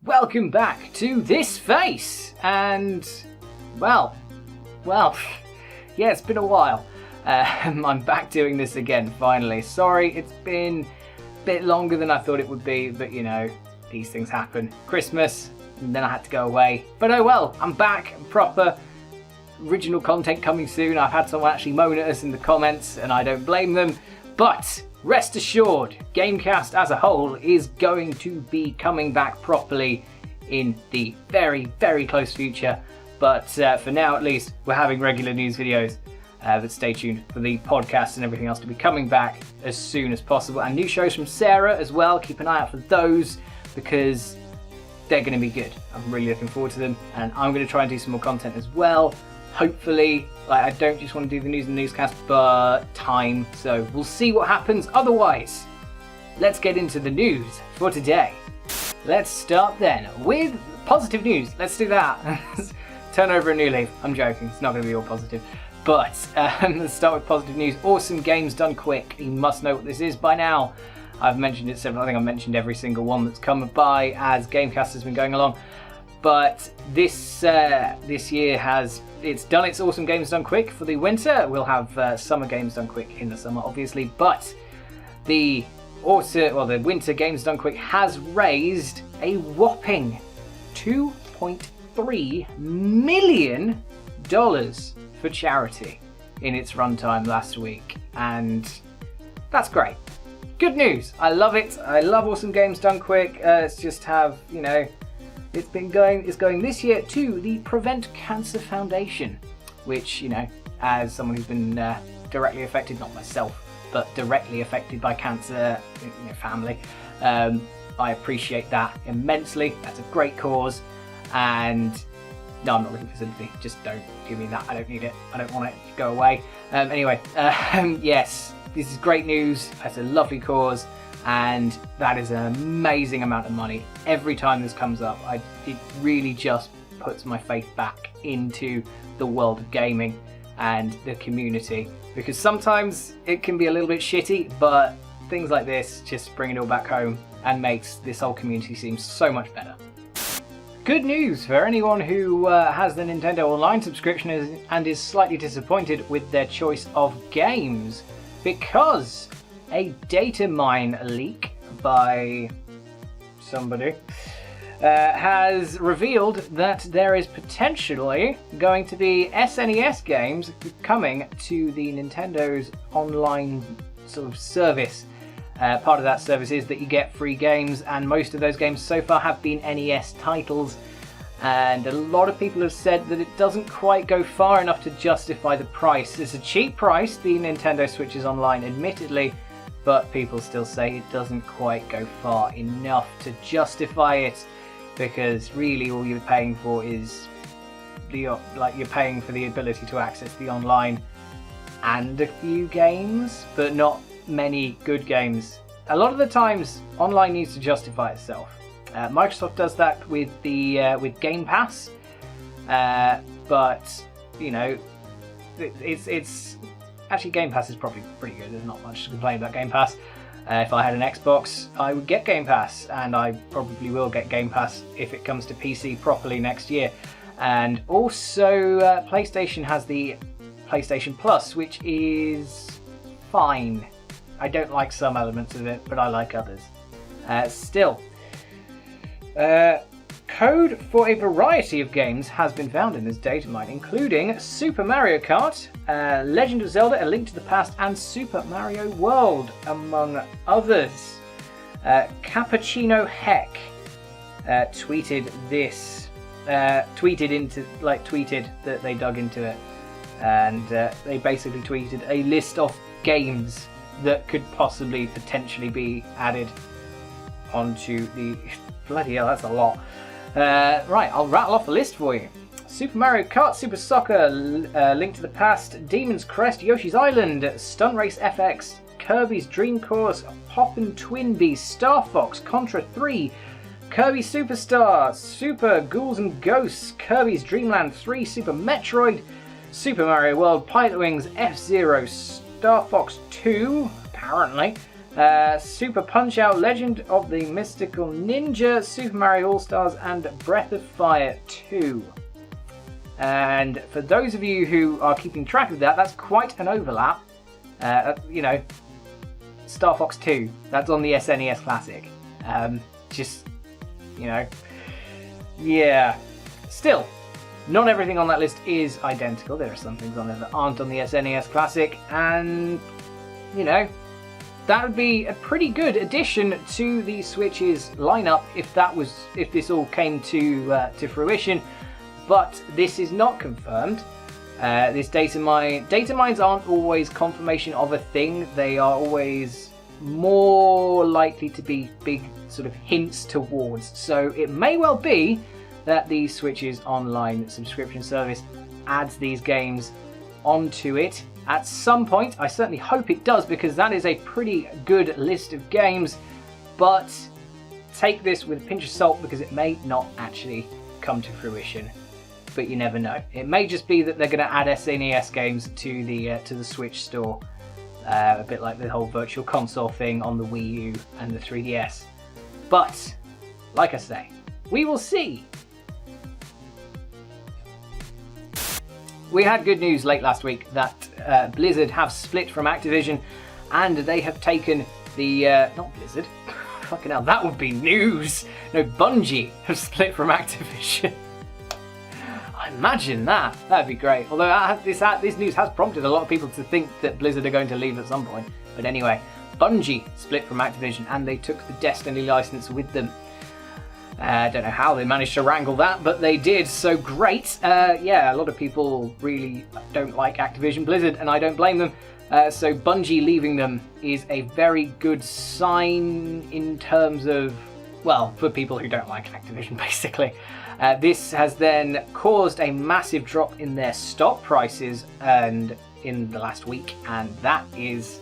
Welcome back to This Face, and well, yeah, it's been a while. I'm back doing this again, finally. Sorry, it's been a bit longer than I thought it would be, but you know, these things happen. Christmas, and then I had to go away. But oh well, I'm back, proper original content coming soon. I've had someone actually moan at us in the comments, and I don't blame them, but rest assured, GameCast as a whole is going to be coming back properly in the very, very close future. But for now, at least, we're having regular news videos. But stay tuned for the podcast and everything else to be coming back as soon as possible. And new shows from Sarah as well. Keep an eye out for those because they're going to be good. I'm really looking forward to them. And I'm going to try and do some more content as well. Hopefully, I don't just want to do the news and newscast, but time. So we'll see what happens. Otherwise, let's get into the news for today. Let's start then with positive news. Let's do that. Turn over a new leaf. I'm joking. It's not going to be all positive. But let's start with positive news. Awesome games done quick. You must know what this is by now. I've mentioned it several. I think I've mentioned every single one that's come by as GameCast has been going along. But this year it's done its Awesome Games Done Quick for the winter. We'll have Summer Games Done Quick in the summer, obviously. But the Winter Games Done Quick has raised a whopping $2.3 million for charity in its runtime last week, and that's great. Good news. I love it. I love Awesome Games Done Quick. It's just have, you know, it's going this year to the Prevent Cancer Foundation, which, you know, as someone who's been directly affected, not myself, but directly affected by cancer, you know, family, I appreciate that immensely. That's a great cause, and no, I'm not looking for sympathy. Just don't give me that. I don't need it. I don't want it. Go away. Anyway, yes, this is great news. It's a lovely cause, and that is an amazing amount of money. Every time this comes up, it really just puts my faith back into the world of gaming and the community, because sometimes it can be a little bit shitty, but things like this just bring it all back home and makes this whole community seem so much better. Good news for anyone who has the Nintendo Online subscription and is slightly disappointed with their choice of games, because a data mine leak by somebody has revealed that there is potentially going to be SNES games coming to the Nintendo's online sort of service. Part of that service is that you get free games, and most of those games so far have been NES titles, and a lot of people have said that it doesn't quite go far enough to justify the price. It's a cheap price, the Nintendo Switch is online, admittedly, but people still say it doesn't quite go far enough to justify it, because really all you're paying for is you're paying for the ability to access the online and a few games, but not many good games. A lot of the times, online needs to justify itself. Microsoft does that with Game Pass, but you know, it's actually Game Pass is probably pretty good. There's not much to complain about Game Pass. If I had an Xbox, I would get Game Pass, and I probably will get Game Pass if it comes to PC properly next year. And also, PlayStation has the PlayStation Plus, which is fine. I don't like some elements of it, but I like others. Still, code for a variety of games has been found in this data mine, including Super Mario Kart, Legend of Zelda: A Link to the Past, and Super Mario World, among others. Cappuccino Heck tweeted this. Tweeted that they dug into it, and they basically tweeted a list of games that could possibly potentially be added onto the... Bloody hell, that's a lot. Right, I'll rattle off the list for you. Super Mario Kart, Super Soccer, Link to the Past, Demon's Crest, Yoshi's Island, Stunt Race FX, Kirby's Dream Course, Hoppin' Twinbee, Star Fox, Contra 3, Kirby Superstar, Super Ghouls and Ghosts, Kirby's Dream Land 3, Super Metroid, Super Mario World, Pilot Wings, F-Zero, Star Fox 2, apparently, Super Punch-Out!, Legend of the Mystical Ninja, Super Mario All-Stars, and Breath of Fire 2. And for those of you who are keeping track of that, that's quite an overlap. Star Fox 2, that's on the SNES Classic. Yeah. Still, not everything on that list is identical. There are some things on there that aren't on the SNES Classic, and, that would be a pretty good addition to the Switch's lineup if this all came to fruition. But this is not confirmed. This data mines aren't always confirmation of a thing. They are always more likely to be big sort of hints towards. So it may well be that the Switch's online subscription service adds these games onto it at some point. I certainly hope it does, because that is a pretty good list of games. But take this with a pinch of salt, because it may not actually come to fruition. But you never know. It may just be that they're going to add SNES games to the Switch store, a bit like the whole Virtual Console thing on the Wii U and the 3DS. But, like I say, we will see. We had good news late last week that Blizzard have split from Activision, and they have taken the not Blizzard. Fucking hell, that would be news. No, Bungie have split from Activision. Imagine that. That'd be great. Although this news has prompted a lot of people to think that Blizzard are going to leave at some point. But anyway, Bungie split from Activision, and they took the Destiny license with them. I don't know how they managed to wrangle that, but they did, so great. A lot of people really don't like Activision Blizzard, and I don't blame them. So Bungie leaving them is a very good sign in terms of, well, for people who don't like Activision, basically. This has then caused a massive drop in their stock prices and in the last week, and that's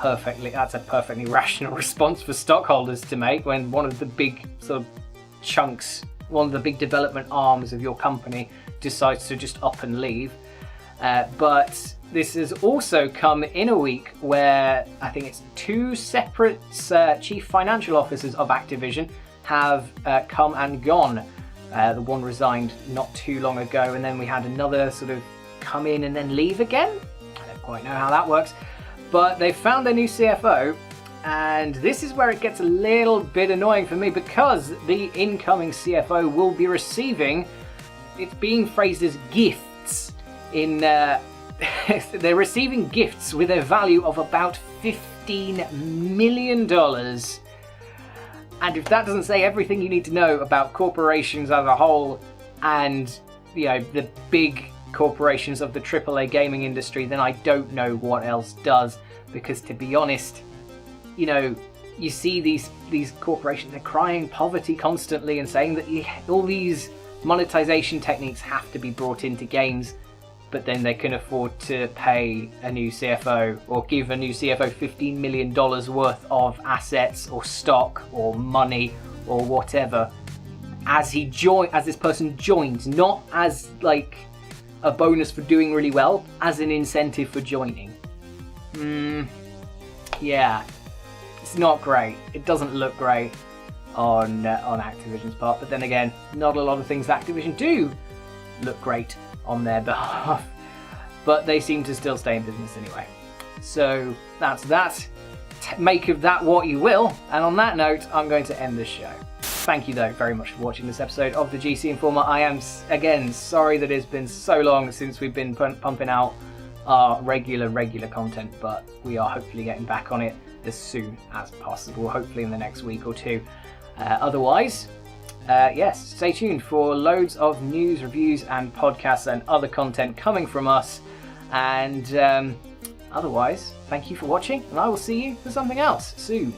a perfectly rational response for stockholders to make when one of the big sort of chunks, one of the big development arms of your company decides to just up and leave. But this has also come in a week where I think it's two separate chief financial officers of Activision have come and gone. The one resigned not too long ago, and then we had another sort of come in and then leave again. I don't quite know how that works. But they found their new CFO, and this is where it gets a little bit annoying for me, because the incoming CFO will be receiving, it's being phrased as gifts, they're receiving gifts with a value of about $15 million. And if that doesn't say everything you need to know about corporations as a whole, and the big corporations of the AAA gaming industry, then I don't know what else does. Because to be honest, you see these corporations, they're crying poverty constantly and saying that all these monetization techniques have to be brought into games, but then they can afford to pay a new CFO or give a new CFO $15 million worth of assets or stock or money or whatever as this person joins, not as like a bonus for doing really well, as an incentive for joining. Yeah, it's not great. It doesn't look great on Activision's part, but then again, not a lot of things Activision do look great on their behalf, but they seem to still stay in business anyway. So that's that. Make of that what you will, and on that note, I'm going to end the show. Thank you though very much for watching this episode of the GC Informer. I am again sorry that it's been so long since we've been pumping out our regular content, but we are hopefully getting back on it as soon as possible, hopefully in the next week or two. Otherwise, yes, stay tuned for loads of news, reviews and podcasts and other content coming from us. And otherwise, thank you for watching, and I will see you for something else soon.